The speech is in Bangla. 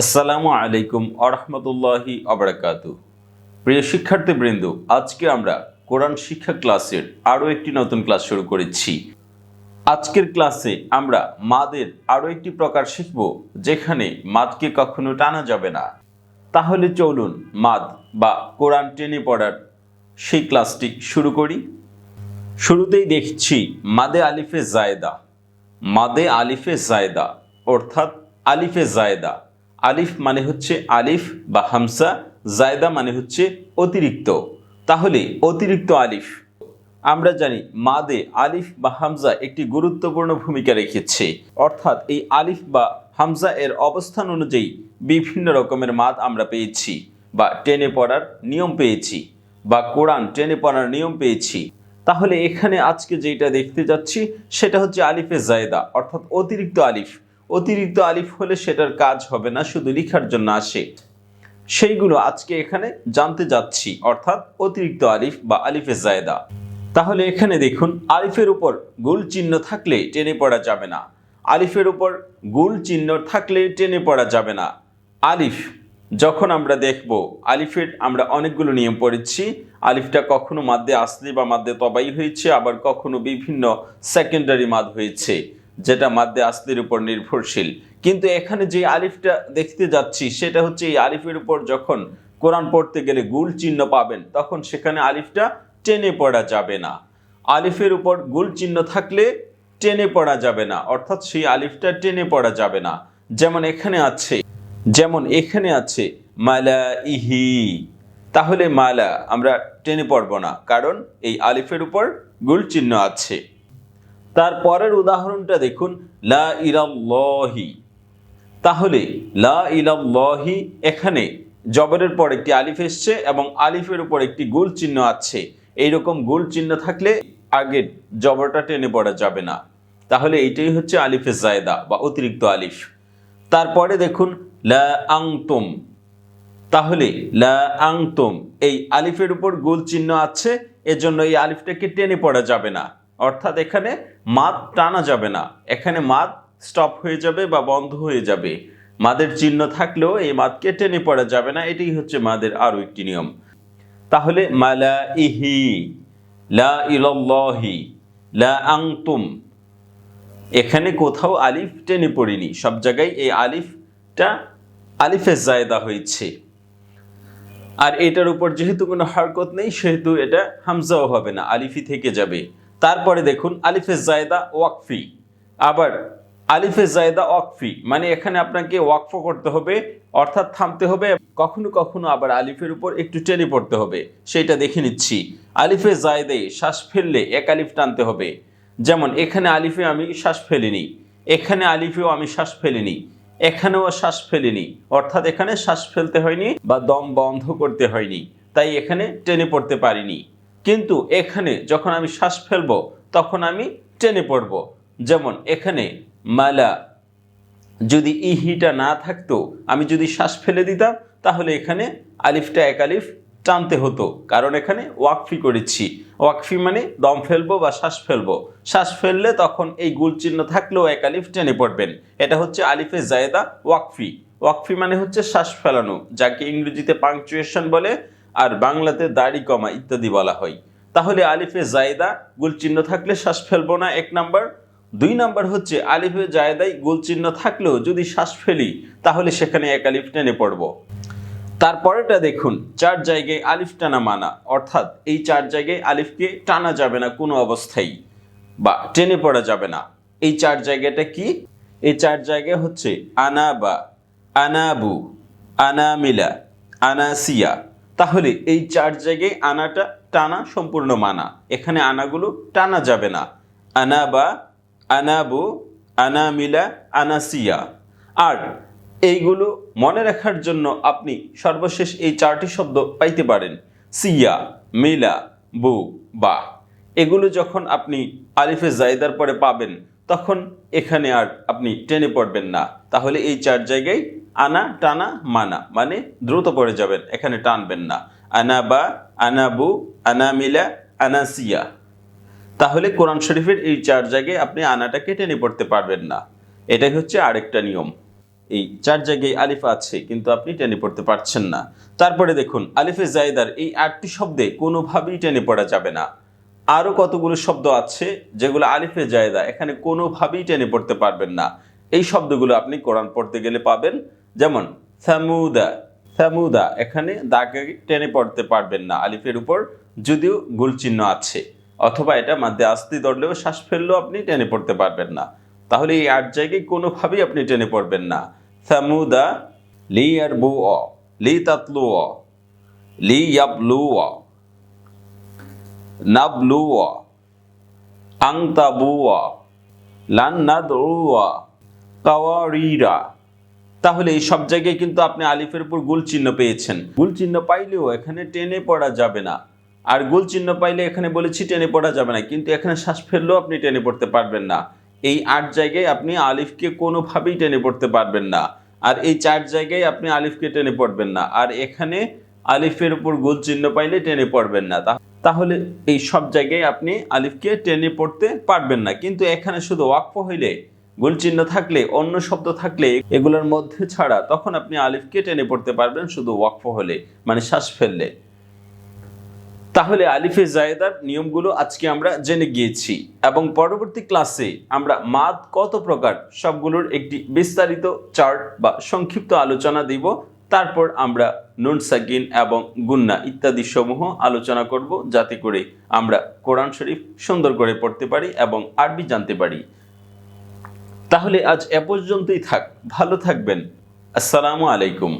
আসসালামু আলাইকুম আরহামতুল্লাহি আবরাকাতু। প্রিয় শিক্ষার্থীবৃন্দ, আজকে আমরা কোরআন শিক্ষা ক্লাসের আরও একটি নতুন ক্লাস শুরু করেছি। আজকের ক্লাসে আমরা মাদের আরও একটি প্রকার শিখব, যেখানে মাদকে কখনো টানা যাবে না। তাহলে চলুন মাদ বা কোরআন টেনে পড়ার সেই ক্লাসটি শুরু করি। শুরুতেই দেখছি মাদে আলিফে জায়দা। মাদে আলিফে জায়দা অর্থাৎ আলিফে জায়দা। আলিফ মানে হচ্ছে আলিফ বা হামসা, জায়দা মানে হচ্ছে অতিরিক্ত। তাহলে অতিরিক্ত আলিফ, আমরা জানি মাদে আলিফ বা হামজা একটি গুরুত্বপূর্ণ ভূমিকা রেখেছে। অর্থাৎ এই আলিফ বা হামজা এর অবস্থান অনুযায়ী বিভিন্ন রকমের মাদ আমরা পেয়েছি, বা টেনে পড়ার নিয়ম পেয়েছি, বা কোরআন টেনে পড়ার নিয়ম পেয়েছি। তাহলে এখানে আজকে যেটা দেখতে যাচ্ছি সেটা হচ্ছে আলিফে জায়দা, অর্থাৎ অতিরিক্ত আলিফ। অতিরিক্ত আলিফ হলে সেটার কাজ হবে না, শুধু লেখার জন্য আসে। সেইগুলো আজকে এখানে জানতে যাচ্ছি, অর্থাৎ অতিরিক্ত আলিফ বা আলিফে জায়দা। তাহলে এখানে দেখুন, আলিফের উপর গুল চিহ্ন থাকলে টেনে পড়া যাবে না। আলিফের উপর গুল চিহ্ন থাকলে টেনে পড়া যাবে না। আলিফ যখন আমরা দেখব, আলিফের আমরা অনেকগুলো নিয়ম পড়েছি। আলিফটা কখনো মাদ্দে আসলি বা মাদ্দে তবাই হয়েছে, আবার কখনো বিভিন্ন সেকেন্ডারি মাদ হয়েছে, যেটা মাদ্দে আসলির উপর নির্ভরশীল। কিন্তু এখানে যে আলিফটা দেখতে যাচ্ছি সেটা হচ্ছে এই আলিফের উপর যখন কোরআন পড়তে গেলে গুল চিহ্ন পাবেন, তখন সেখানে আলিফটা টেনে পড়া যাবে না। আলিফের উপর গুল চিহ্ন থাকলে টেনে পড়া যাবে না, অর্থাৎ সেই আলিফটা টেনে পড়া যাবে না। যেমন এখানে আছে মালা ইহি। তাহলে মালা আমরা টেনে পড়ব না, কারণ এই আলিফের উপর গুল চিহ্ন আছে। তারপরের উদাহরণটা দেখুন, লা ইলাল্লাহি। তাহলে লা ইলাল্লাহি, এখানে জবরের পর একটি আলিফ এসছে এবং আলিফের উপর একটি গুল চিহ্ন আছে। এইরকম গুল চিহ্ন থাকলে আগের জবরটা টেনে পড়া যাবে না। তাহলে এইটাই হচ্ছে আলিফে জায়দা বা অতিরিক্ত আলিফ। তারপরে দেখুন লা আনতুম। তাহলে লা আনতুম, এই আলিফের উপর গুল চিহ্ন আছে, এজন্য এই আলিফটাকে টেনে পড়া যাবে না। অর্থাৎ এখানে মাদ টানা যাবে না, এখানে মাদ স্টপ হয়ে যাবে বা বন্ধ হয়ে যাবে। মাদের চিহ্ন থাকলেও এই মাদকে টেনে পড়া যাবে না। এটাই হচ্ছে মাদের আরো একটি নিয়ম। তাহলে মালা ইহি, লা ইলাল্লাহি, লা আনতুম, এখানে কোথাও আলিফ টেনে পড়িনি, সব জায়গায় এই আলিফটা আলিফে জায়দা হয়েছে। আর এটার উপর যেহেতু কোনো হরকত নেই, সেহেতু এটা হামজাও হবে না, আলিফই থেকে যাবে। তারপরে দেখুন আলিফে জায়দা ওয়াকফি। আবার আলিফে জায়দা ওয়াকফি মানে এখানে আপনাকে ওয়াকফ করতে হবে, অর্থাৎ থামতে হবে। কখনো কখনো আবার আলিফের উপর একটু টেনে পড়তে হবে, সেটা দেখে নিচ্ছি। আলিফে জায়দে শ্বাস ফেললে এক আলিফ টানতে হবে। যেমন এখানে আলিফে আমি শ্বাস ফেলিনি, এখানে আলিফেও আমি শ্বাস ফেলিনি, এখানেও শ্বাস ফেলিনি, অর্থাৎ এখানে শ্বাস ফেলতে হয়নি বা দম বন্ধ করতে হয়নি, তাই এখানে টেনে পড়তে পারিনি। কিন্তু এখানে যখন আমি শ্বাস ফেলবো তখন আমি টেনে পড়ব। যেমন এখানে মালা, যদি ইহিটা না থাকতো, আমি যদি শ্বাস ফেলে দিতাম, তাহলে এখানে আলিফটা এক আলিফ টানতে হতো, কারণ এখানে ওয়াকফি করেছি। ওয়াকফি মানে দম ফেলবো বা শ্বাস ফেলবো। শ্বাস ফেললে তখন এই গুল চিহ্ন থাকলেও এক আলিফ টেনে পড়বেন। এটা হচ্ছে আলিফে জায়দা ওয়াকফি। ওয়াকফি মানে হচ্ছে শ্বাস ফেলানো, যাকে ইংরেজিতে পাংচুয়েশন বলে, আর বাংলাতে দাড়ি কমা ইত্যাদি বলা হয়। তাহলে আলিফে জায়দা গুল চিহ্ন থাকলে শ্বাস ফেলবো না, এক নাম্বার। দুই নাম্বার হচ্ছে আলিফে জায়দায় গোল চিহ্ন থাকলেও যদি শ্বাস ফেলি, তাহলে সেখানে এক আলিফ টেনে পড়ব। তারপরেটা দেখুন, চার জায়গায় আলিফ টানা মানা, অর্থাৎ এই চার জায়গায় আলিফকে টানা যাবে না কোনো অবস্থায়, বা টেনে পড়া যাবে না। এই চার জায়গাটা কি? এই চার জায়গায় হচ্ছে আনাবা, আনাবু, আনামিলা, আনাসিয়া। তাহলে এই চার জায়গায় আনাটা টানা সম্পূর্ণ মানা, এখানে আনাগুলো টানা যাবে না। আনাবা, আনাবু, আনামিলা, আনাসিয়া। আর এইগুলো মনে রাখার জন্য আপনি সর্বশেষ এই চারটি শব্দ পাইতে পারেন, সিয়া, মিলা, বু, বা। এগুলো যখন আপনি আলিফে জায়দার পরে পাবেন, তখন এখানে আর আপনি টেনে পড়বেন না। তাহলে এই চার জায়গায় আনা টানা মানা, মানে দ্রুত পড়ে যাবেন, এখানে টানবেন না। আনাবা, আনাবু, আনামিলা, আনাসিয়া। তাহলে কোরআন শরীফের এই চার জায়গায় আপনি আনাটাকে টেনে পড়তে পারবেন না। এটাই হচ্ছে আরেকটা নিয়ম। এই 4 জায়গায় আলিফ আছে কিন্তু আপনি টেনে পড়তে পারছেন না। তারপরে দেখুন আলিফে জায়দার এই 8টি শব্দে কোনোভাবেই টেনে পড়া যাবে না। আরও কতগুলো শব্দ আছে যেগুলো আলিফে জায়দা, এখানে কোনোভাবেই টেনে পড়তে পারবেন না। এই শব্দগুলো আপনি কোরআন পড়তে গেলে পাবেন। যেমন সামুদা, সামুদা, এখানে দাগে টেনে পড়তে পারবেন না আলিফের উপর, যদিও গোল চিহ্ন আছে, অথবা এটা মাধ্যে আস্তি ধরলেও শ্বাস ফেললেও আপনি টেনে পড়তে পারবেন না। তাহলে এই 8 জায়গায় কোনোভাবেই আপনি টেনে পড়বেন না। সামুদা, লি ইয়ারবু, লি তাতলু, লি ইয়াবলু, নাবলু, আংতাবু, লান নাদউ, কাওয়ারিরা। তাহলে এই সব জায়গায় কিন্তু আপনি আলিফের উপর গোল চিহ্ন পেয়েছেন। গোল চিহ্ন পাইলেও এখানে টেনে পড়া যাবে না। আর গোল চিহ্ন পাইলে এখানে বলেছি টেনে পড়া যাবে না, কিন্তু এখানে শ্বাস ফেললেও আপনি টেনে পড়তে পারবেন না। এই 8 জায়গায় আপনি আলিফকে কোনোভাবেই টেনে পড়তে পারবেন না। আর এই 4 জায়গায় আপনি আলিফকে টেনে পড়বেন না। আর এখানে আলিফের উপর গোল চিহ্ন পাইলে টেনে পড়বেন না। তাহলে এই সব জায়গায় আপনি আলিফকে টেনে পড়তে পারবেন না। কিন্তু এখানে শুধু ওয়াকফ হইলে, গোল চিহ্ন থাকলে, অন্য শব্দ থাকলে এগুলোর মধ্যে ছাড়া, তখন আপনি আলিফকে টেনে পড়তে পারবেন শুধু ওয়াকফ হলে, মানে শ্বাস ফেললে। তাহলে আলিফে জায়েদার নিয়মগুলো আজকে আমরা জেনে গিয়েছি এবং পরবর্তী ক্লাসে আমরা মাদ কত প্রকার সবগুলোর একটি বিস্তারিত চার্ট বা সংক্ষিপ্ত আলোচনা দিব। তারপর আমরা নুন সাকিন এবং গুন্না ইত্যাদি সমূহ আলোচনা করব, যাতে করে আমরা কোরআন শরীফ সুন্দর করে পড়তে পারি এবং আরবি জানতে পারি। তাহলে আজ এ পর্যন্তই থাক, ভালো থাকবেন। আসসালামু আলাইকুম।